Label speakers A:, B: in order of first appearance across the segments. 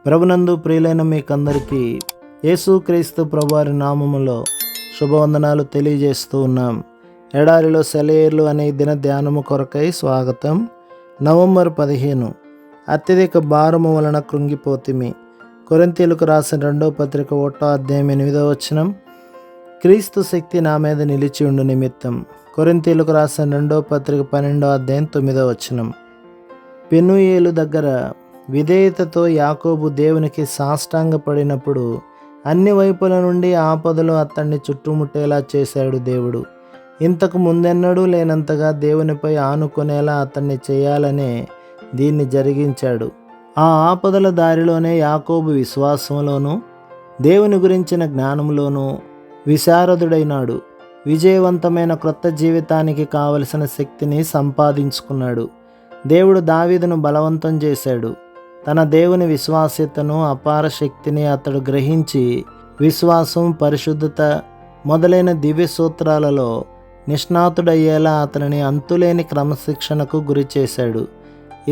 A: ప్రభునందు ప్రియులైన మీకందరికీ యేసుక్రీస్తు ప్రభువారి నామములో శుభవందనాలు తెలియజేస్తూ ఉన్నాం. ఎడారిలో సెలయేర్లు అనే దిన ధ్యానము కొరకై స్వాగతం. నవంబర్ 15. అత్యధిక భారము వలన కృంగిపోతిమి. కొరింథీయులకు రాసిన 2వ పత్రిక 1వ అధ్యాయం 8వ వచనం. క్రీస్తు శక్తి నా మీద నిలిచి ఉండు నిమిత్తం. కొరింథీయులకు రాసిన 2వ పత్రిక 12వ అధ్యాయం 9వ వచనం. పెనూయేలు దగ్గర విధేయతతో యాకోబు దేవునికి సాష్టాంగపడినప్పుడు అన్ని వైపుల నుండి ఆపదలు అతన్ని చుట్టుముట్టేలా చేశాడు దేవుడు. ఇంతకు ముందెన్నడూ లేనంతగా దేవునిపై ఆనుకునేలా అతన్ని చేయాలనే దీన్ని జరిగించాడు. ఆ ఆపదల దారిలోనే యాకోబు విశ్వాసంలోనూ దేవుని గురించిన జ్ఞానంలోనూ విశారదుడైనాడు. విజయవంతమైన క్రొత్త జీవితానికి కావలసిన శక్తిని సంపాదించుకున్నాడు. దేవుడు దావీదును బలవంతం చేశాడు. తన దేవుని విశ్వాస్యతను, అపార శక్తిని అతడు గ్రహించి విశ్వాసం, పరిశుద్ధత మొదలైన దివ్య సూత్రాలలో నిష్ణాతుడయ్యేలా అతనిని అంతులేని క్రమశిక్షణకు గురి చేశాడు.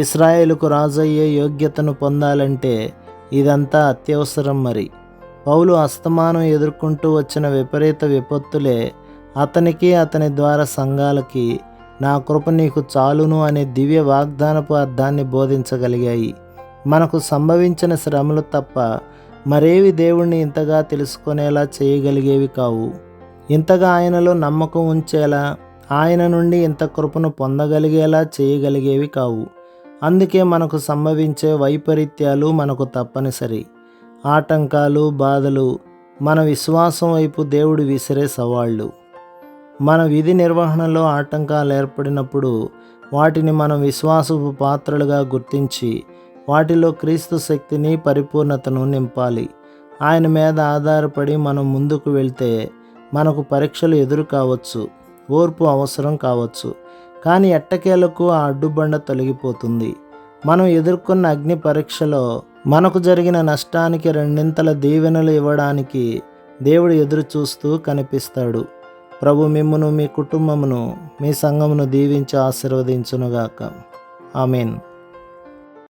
A: ఇశ్రాయేలుకు రాజయ్యే యోగ్యతను పొందాలంటే ఇదంతా అత్యవసరం. మరి పౌలు అస్తమానం ఎదుర్కొంటూ వచ్చిన విపరీత విపత్తులే అతనికి, అతని ద్వారా సంఘాలకి నా కృప నీకు చాలును అనే దివ్య వాగ్దానపు అర్థాన్ని బోధించగలిగాయి. మనకు సంభవించిన శ్రమలు తప్ప మరేవి దేవుణ్ణి ఇంతగా తెలుసుకునేలా చేయగలిగేవి కావు. ఇంతగా ఆయనలో నమ్మకం ఉంచేలా, ఆయన నుండి ఇంత కృపను పొందగలిగేలా చేయగలిగేవి కావు. అందుకే మనకు సంభవించే వైపరీత్యాలు మనకు తప్పనిసరి. ఆటంకాలు, బాధలు మన విశ్వాసం వైపు దేవుడు విసిరే సవాళ్ళు. మన విధి నిర్వహణలో ఆటంకాలు ఏర్పడినప్పుడు వాటిని మనం విశ్వాసపు పాత్రలుగా గుర్తించి వాటిలో క్రీస్తు శక్తిని, పరిపూర్ణతను నింపాలి. ఆయన మీద ఆధారపడి మనం ముందుకు వెళ్తే మనకు పరీక్షలు ఎదురు కావచ్చు, ఓర్పు అవసరం కావచ్చు. కానీ ఎట్టకేలకు ఆ అడ్డుబండ తొలగిపోతుంది. మనం ఎదుర్కొన్న అగ్ని పరీక్షలో మనకు జరిగిన నష్టానికి రెండింతల దీవెనలు ఇవ్వడానికి దేవుడు ఎదురు చూస్తూ కనిపిస్తాడు. ప్రభు మిమ్మును, మీ కుటుంబమును, మీ సంఘమును దీవించి ఆశీర్వదించునుగాక. ఆమేన్.